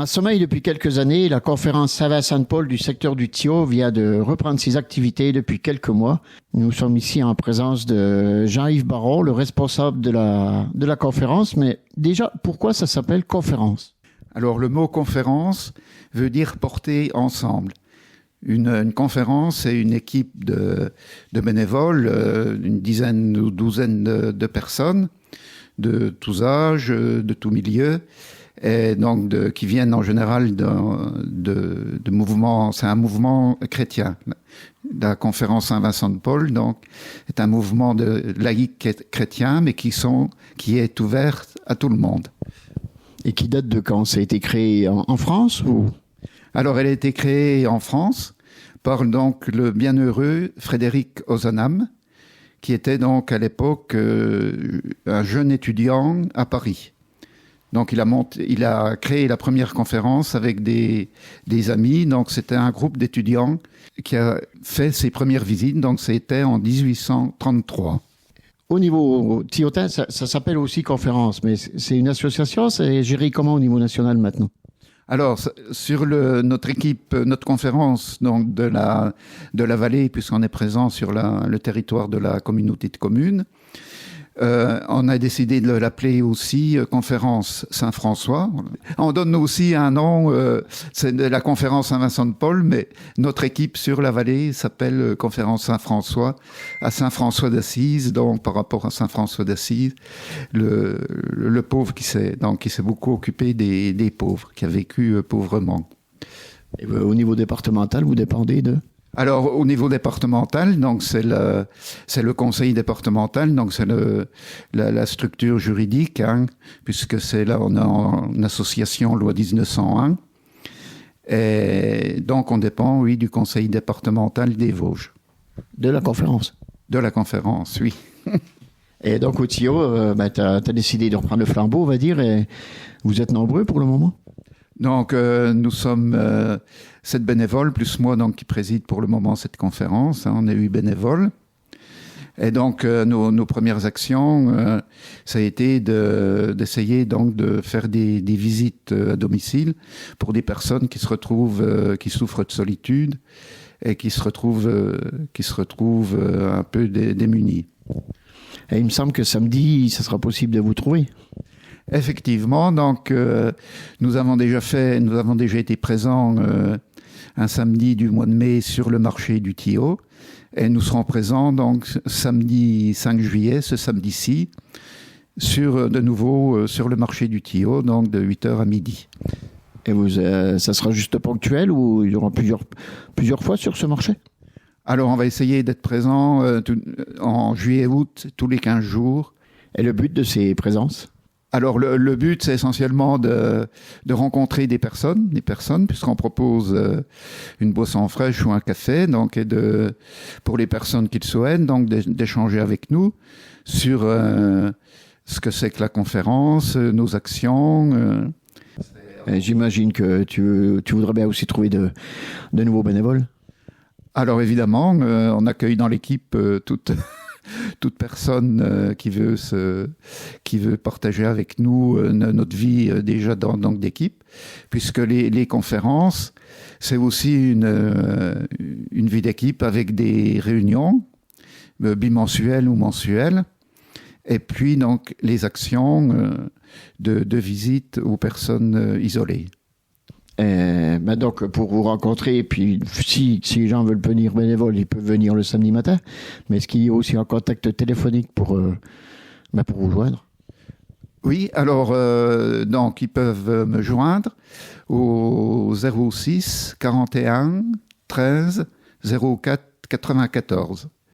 En sommeil depuis quelques années, la conférence Saint-Vincent-de-Paul du secteur du Thio vient de reprendre ses activités depuis quelques mois. Nous sommes ici en présence de Jean-Yves Baron, le responsable de la conférence. Mais déjà, pourquoi ça s'appelle conférence? Alors le mot conférence veut dire porter ensemble. Une conférence, c'est une équipe de bénévoles, une dizaine ou douzaine de personnes, de tous âges, de tous milieux, et donc qui viennent en général de mouvements. C'est un mouvement chrétien. La conférence Saint-Vincent-de-Paul, donc, est un mouvement laïque chrétien, mais qui est ouvert à tout le monde. Et qui date de quand? Ça a été créé en France ou? Alors, elle a été créée en France par donc le bienheureux Frédéric Ozanam, qui était donc à l'époque un jeune étudiant à Paris. Donc, il a créé la première conférence avec des amis. Donc, c'était un groupe d'étudiants qui a fait ses premières visites. Donc, c'était en 1833. Au niveau Thiotin, ça s'appelle aussi conférence, mais c'est une association, c'est géré comment au niveau national maintenant? Alors, sur notre équipe, notre conférence donc de la vallée, puisqu'on est présent sur le territoire de la communauté de communes, on a décidé de l'appeler aussi conférence Saint-François. On donne aussi un nom, c'est de la conférence Saint-Vincent-de-Paul, mais notre équipe sur la vallée s'appelle conférence Saint-François, à Saint-François d'Assise. Donc, par rapport à Saint-François d'Assise, le pauvre qui s'est beaucoup occupé des pauvres, qui a vécu pauvrement. Et au niveau départemental, vous dépendez de? Alors, au niveau départemental, donc c'est le conseil départemental, donc c'est la structure juridique, hein, puisque c'est là on est en association loi 1901, et donc on dépend, oui, du conseil départemental des Vosges. De la conférence. De la conférence, oui. Et donc au Thio, t'as décidé de reprendre le flambeau, on va dire, et vous êtes nombreux pour le moment? Donc nous sommes 7 bénévoles, plus moi donc qui préside pour le moment cette conférence. Hein, on est 8 bénévoles. Et donc nos premières actions, ça a été d'essayer donc de faire des visites à domicile pour des personnes qui se retrouvent, qui souffrent de solitude et qui se retrouvent un peu démunies. Et il me semble que samedi, ça sera possible de vous trouver. Effectivement, donc nous avons déjà été présents un samedi du mois de mai sur le marché du Thio, et nous serons présents donc samedi 5 juillet, ce samedi-ci, de nouveau sur le marché du Thio, donc de 8h à midi. Et ça sera juste ponctuel ou il y aura plusieurs fois sur ce marché? Alors on va essayer d'être présents en juillet et août, tous les 15 jours. Et le but de ces présences? Alors le but, c'est essentiellement de rencontrer des personnes, puisqu'on propose une boisson fraîche ou un café, donc pour les personnes qui le souhaitent, donc d'échanger avec nous sur ce que c'est que la conférence, nos actions. J'imagine que tu voudrais bien aussi trouver de nouveaux bénévoles. Alors évidemment, on accueille dans l'équipe toute personne qui veut partager avec nous notre vie déjà donc d'équipe, puisque les conférences, c'est aussi une vie d'équipe avec des réunions bimensuelles ou mensuelles, et puis donc les actions de visite aux personnes isolées. Donc pour vous rencontrer, et puis si les gens veulent venir bénévoles, ils peuvent venir le samedi matin, mais est-ce qu'il y a aussi un contact téléphonique pour vous joindre? Oui, alors donc ils peuvent me joindre au 06 41 13 04 94.